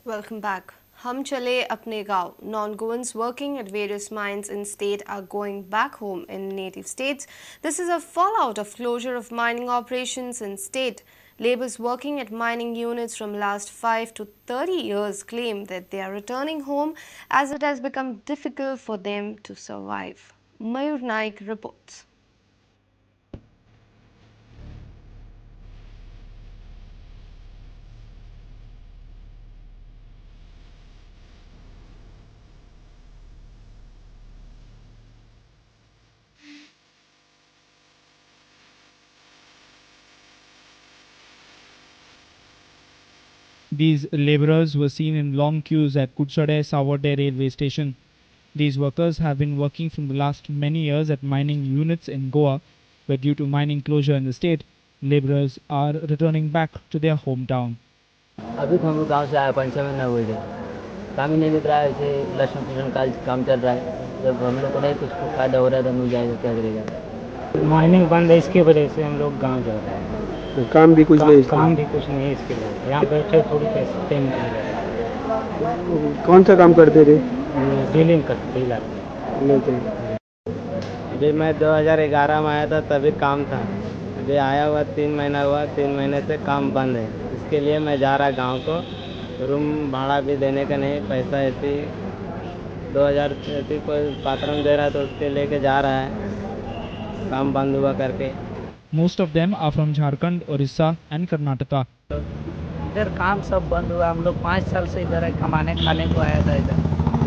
Welcome back. हम चले अपने गांव. Non-Goans working at various mines in state are going back home in native states. This is a fallout of closure of mining operations in state. Laborers working at mining units from last 5 to 30 years claim that they are returning home as it has become difficult for them to survive. Mayur Naik reports. These labourers were seen in long queues at Kutsade-Savade railway station. These workers have been working from the last many years at mining units in Goa, but due to mining closure in the state, labourers are returning back to their hometown. अभी तो हम लोग गाँव से आए 5-6 महीने हुए थे। काम ही नहीं मिल रहा है, ऐसे लहसुन फसुन का काम चल रहा है। जब हम लोग को नहीं कुछ फ़ायदा हो रहा है तो मिल जाएगा, क्या करेगा। माइनिंग बंद है, इसकी वजह से हम लोग गांव जा रहे हैं। तो काम भी कुछ नहीं काम भी कुछ नहीं है इसके लिए। यहाँ बैठे थोड़ी पैसे मिल रहे हैं। कौन सा काम करते थे? डीलिंग करते डीलर। अभी मैं 2011 में आया था, तभी काम था। अभी आया हुआ 3 महीना हुआ, 3 महीने से काम बंद है। इसके लिए मैं जा रहा गांव को। रूम भाड़ा भी देने का नहीं, पैसा ऐसे 2000 ऐसे कोई पात्र दे रहा है तो उसके लेके जा रहा है, काम बंद हुआ करके। Most of them are from Jharkhand, Orissa and Karnataka. इधर काम सब बंद हुआ। हम लोग 5 साल से इधर कमाने खाने को आया था।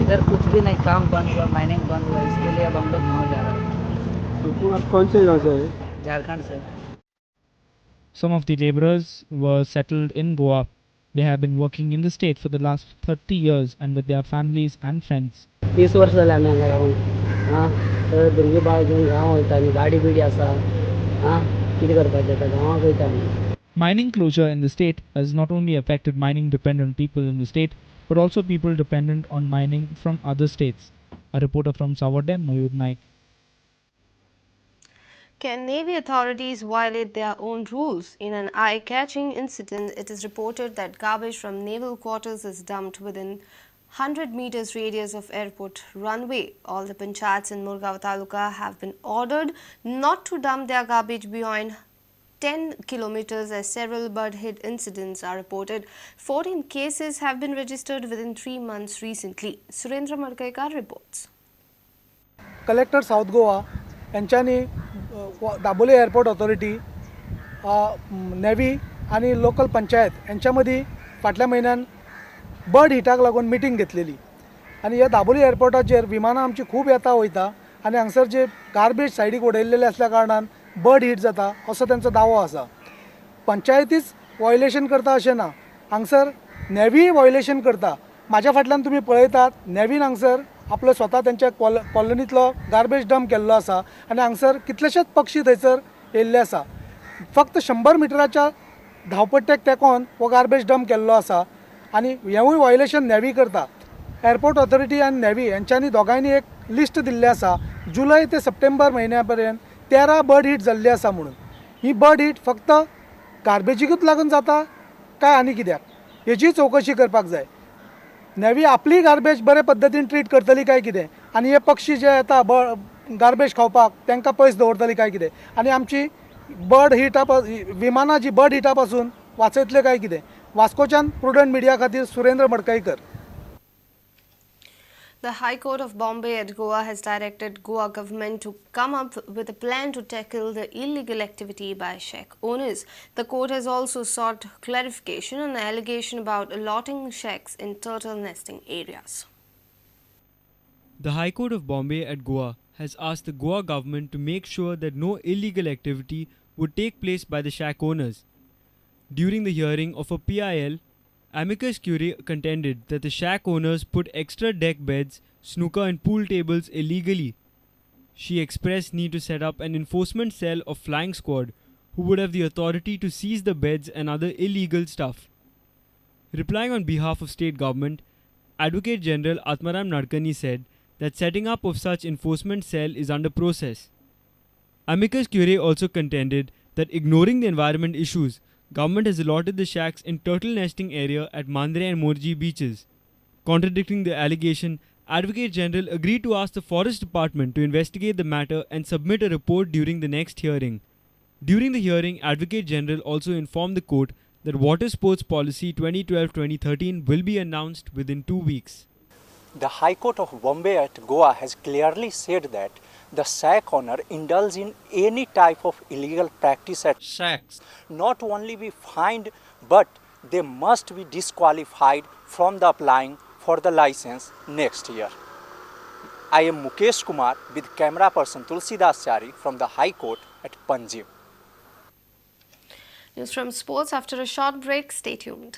इधर कुछ भी नहीं, काम बंद हुआ, माइनिंग बंद हुआ। इसके लिए अब हम लोग गाँव जा रहे हैं। तो आप कौन से गाँव से हैं? झारखंड से। Some of the labourers were settled in Goa. They have been working in the state for the last 30 years and with their families and friends. 30 वर्ष झाले आम्ही हांगा हां तर भुरगीं बाळ घेवन गांवां वयतालीं, गाडी बिडी आसा, हां कितें करपाचें आतां, गांवांक वयता आमी. Mining closure in the state has not only affected mining dependent people in the state, but also people dependent on mining from other states. A reporter from Savade, Mayur Naik. Can Navy authorities violate their own rules? In an eye-catching incident, it is reported that garbage from naval quarters is dumped within 100 meters radius of airport runway. All the panchayats in Murgaon Taluka have been ordered not to dump their garbage beyond 10 kilometers as several bird hit incidents are reported. 14 cases have been registered within 3 months recently. Surendra Madkekar reports. Collector south Goa यांच्यानी Dabolim airport authority, navy आणि local panchayat यांच्यामध्ये फाटल्या म्हयन्यान bird हिटाक लागून meeting घेतलेली आणि ह्या दाबोली एअरपोर्टाचेर विमानां आमची खूब येता वयता आणि हांगसर जे गार्बेज सायडीक उडयल्लेले असल्या कारणान बर्ड हिट जाता असो त्यांचो दावो आसा. पंचायतीच वॉयलेशन करता अशें ना, हांगसर नेव्ही वॉयलेशन करता. म्हाज्या फाटल्यान तुमी पळयतात नेव्हीन हांगसर आपलो स्वता त्यांच्या कॉलनीतलो गार्बेज डंप केल्लो आसा आणि हांगसर कितलेशेच पक्षी थंयसर येयल्ले आसा. फक्त 100 मिटराच्या धांवपट्ट्याक तेंकोन हो गार्बेज डंप केल्लो आसा आणि हेंवूय वॉयलेशन नेव्ही करता. एअरपोर्ट ऑथॉरिटी आणि नेव्ही यांच्यांनी दोगांयनी एक लिस्ट दिल्ली आसा. जुलय ते सप्टेंबर म्हयन्या पर्यंत 13 बर्ड हिट जाल्ली आसा म्हणून. ही बर्ड हिट फक्त गार्बेजीकूच लागून जाता काय आनी कित्याक, हेची चवकशी करपाक जाय. नेव्ही आपली गार्बेज बरे पद्धतीन ट्रीट करतली काय कितें आणि हे पक्षी जे येता गार्बेज खावपाक तांकां पयस दवरतली काय कितें आणि आमची बर्ड हिटा विमानां जी बर्ड हिटा पासून वाचयतले काय कितें. वास्कोच्यान प्रुडंट मिडिया खातीर Surendra Madkaikar. The High Court of Bombay at Goa has directed Goa government to come up with a plan to tackle the illegal activity by shack owners. The court has also sought clarification on an allegation about allotting shacks in turtle nesting areas. The High Court of Bombay at Goa has asked the Goa government to make sure that no illegal activity would take place by the shack owners. During the hearing of a PIL, amicus curiae contended that the shack owners put extra deck beds, snooker and pool tables illegally. She expressed need to set up an enforcement cell of flying squad who would have the authority to seize the beds and other illegal stuff. Replying on behalf of state government, Advocate General Atmaram Nadkani said that setting up of such enforcement cell is under process. Amicus curiae also contended that ignoring the environment issues government has allotted the shacks in turtle nesting area at Mandre and Morji beaches. Contradicting the allegation, Advocate General agreed to ask the Forest Department to investigate the matter and submit a report during the next hearing. During the hearing, Advocate General also informed the court that Water Sports Policy 2012-2013 will be announced within 2 weeks. The High Court of Bombay at Goa has clearly said that the shack owner indulge in any type of illegal practice at shacks not only be fined but they must be disqualified from the applying for the license next year. I am Mukesh Kumar with camera person Tulsidas Chari from the High Court at Panjim. News from sports after a short break. Stay tuned.